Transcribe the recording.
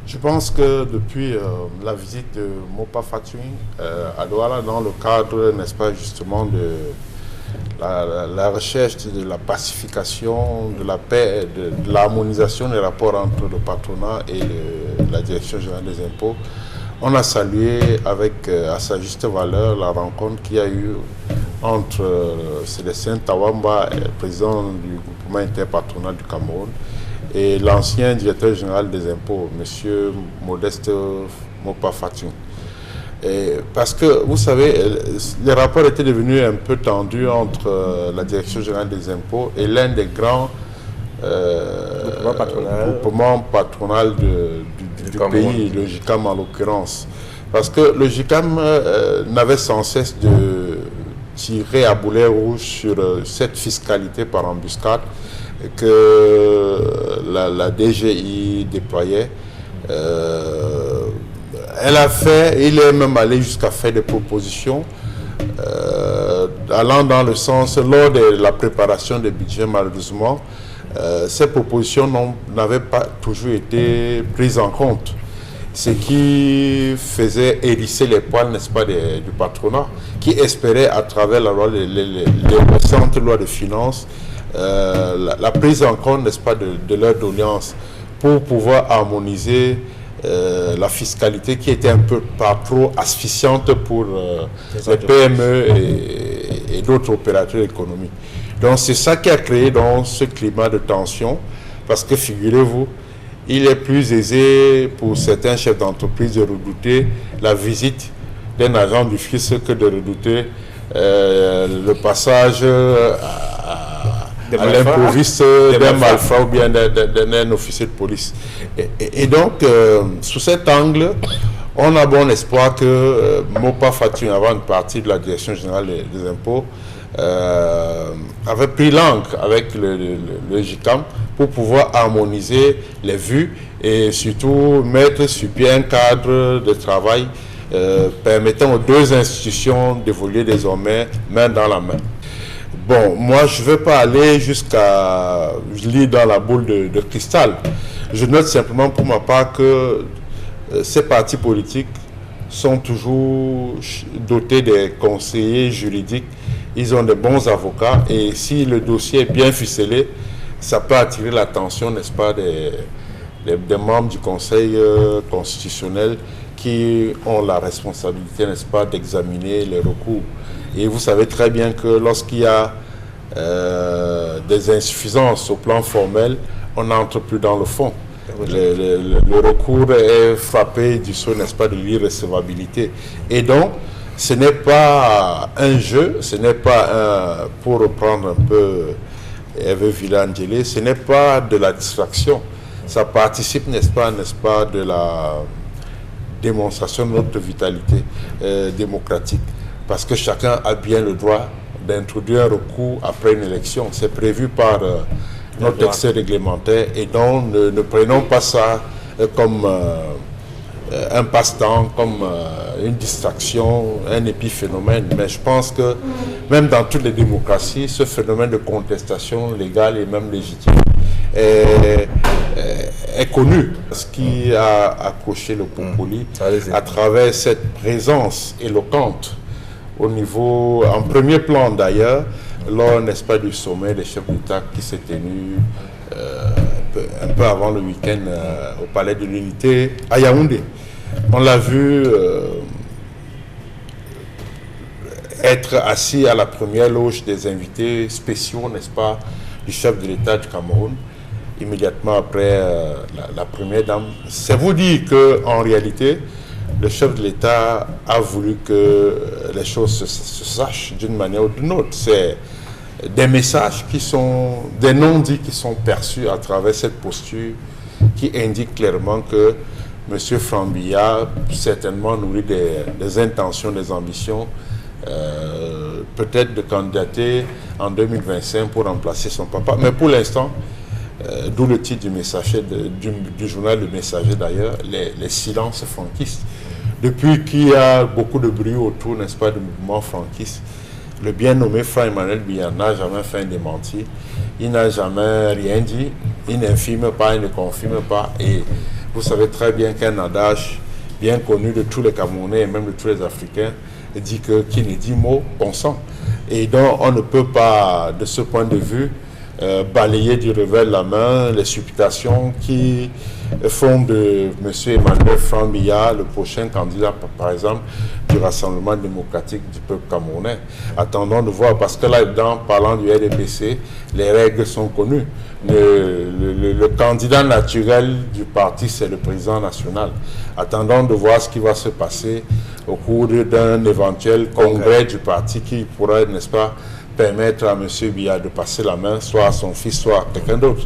Je pense que depuis la visite de Mopa Fatui à Douala, dans le cadre, n'est-ce pas, justement, de la recherche de la pacification, de la paix, de l'harmonisation des rapports entre le patronat et la Direction générale des impôts, on a salué avec à sa juste valeur la rencontre qu'il y a eu entre Célestin Tawamba, président du groupement interpatronal du Cameroun, et l'ancien directeur général des impôts, M. Modeste Mopa Fatui. Parce que, vous savez, les rapports étaient devenus un peu tendus entre la Direction générale des impôts et l'un des grands groupements patronal du pays, le JICAM en l'occurrence. Parce que le JICAM n'avait sans cesse de tirer à boulet rouge sur cette fiscalité par embuscade que la DGI déployait. Il est même allé jusqu'à faire des propositions allant dans le sens, lors de la préparation des budgets, malheureusement, ces propositions n'avaient pas toujours été prises en compte. Ce qui faisait hérisser les poils, n'est-ce pas, du patronat, qui espérait à travers la loi, les récentes lois de finances, la prise en compte, n'est-ce pas, de leurs doléances pour pouvoir harmoniser la fiscalité qui était un peu pas trop asphyxiante pour les PME et d'autres opérateurs économiques. Donc c'est ça qui a créé dans ce climat de tension, parce que figurez-vous, il est plus aisé pour certains chefs d'entreprise de redouter la visite d'un agent du fisc que de redouter le passage à l'improviste d'un malfrat ou bien d'un officier de police. Et donc, sous cet angle, on a bon espoir que Mopa Fatui, avant de partir de la Direction générale des impôts, avait pris l'encre avec le JICAM pour pouvoir harmoniser les vues et surtout mettre sur pied un cadre de travail permettant aux deux institutions d'évoluer désormais main dans la main. Bon, moi je ne veux pas aller jusqu'à lire dans la boule de cristal. Je note simplement pour ma part que ces partis politiques sont toujours dotés des conseillers juridiques. Ils ont de bons avocats et si le dossier est bien ficelé, ça peut attirer l'attention, n'est-ce pas, des membres du Conseil constitutionnel qui ont la responsabilité, n'est-ce pas, d'examiner les recours. Et vous savez très bien que lorsqu'il y a des insuffisances au plan formel, on n'entre plus dans le fond. Le recours est frappé du sceau, n'est-ce pas, de l'irrecevabilité. Et donc, ce n'est pas un jeu, ce n'est pas pour reprendre un peu Hervé Villangélé, ce n'est pas de la distraction. Ça participe, n'est-ce pas, de la démonstration de notre vitalité démocratique. Parce que chacun a bien le droit d'introduire un recours après une élection. C'est prévu par notre texte réglementaire et donc ne prenons pas ça comme un passe-temps, comme une distraction, un épiphénomène. Mais je pense que même dans toutes les démocraties, ce phénomène de contestation légale et même légitime est connu. Ce qui a accroché le Popoli à travers cette présence éloquente au niveau, en premier plan d'ailleurs, lors, n'est-ce pas, du sommet des chefs d'État qui s'est tenu un peu avant le week-end au Palais de l'Unité à Yaoundé. On l'a vu être assis à la première loge des invités spéciaux, n'est-ce pas, du chef de l'État du Cameroun, immédiatement après la première dame. C'est vous dire qu'en réalité, le chef de l'État a voulu que les choses se sachent d'une manière ou d'une autre. C'est des messages qui sont, des non-dits qui sont perçus à travers cette posture qui indique clairement que M. Frambilla, certainement nourrit des intentions, des ambitions, peut-être de candidater en 2025 pour remplacer son papa. Mais pour l'instant, d'où le titre du messager, du journal Le Messager d'ailleurs, les silences franquistes. Depuis qu'il y a beaucoup de bruit autour, n'est-ce pas, du mouvement franquiste, le bien nommé Frère Emmanuel Biya n'a jamais fait un démenti, il n'a jamais rien dit, il n'infirme pas, il ne confirme pas. Et Vous savez très bien qu'un adage bien connu de tous les Camerounais et même de tous les Africains dit que qui ne dit mot consent. Et donc on ne peut pas, de ce point de vue, balayer du revers de la main les supputations qui font de M. Emmanuel Franc-Biya le prochain candidat, par exemple, du Rassemblement démocratique du peuple camerounais. Attendons de voir, parce que là, parlant du RDPC, les règles sont connues. Le candidat naturel du parti, c'est le président national. Attendons de voir ce qui va se passer au cours d'un éventuel congrès du parti qui pourrait, n'est-ce pas, permettre à M. Biya de passer la main, soit à son fils, soit à quelqu'un d'autre.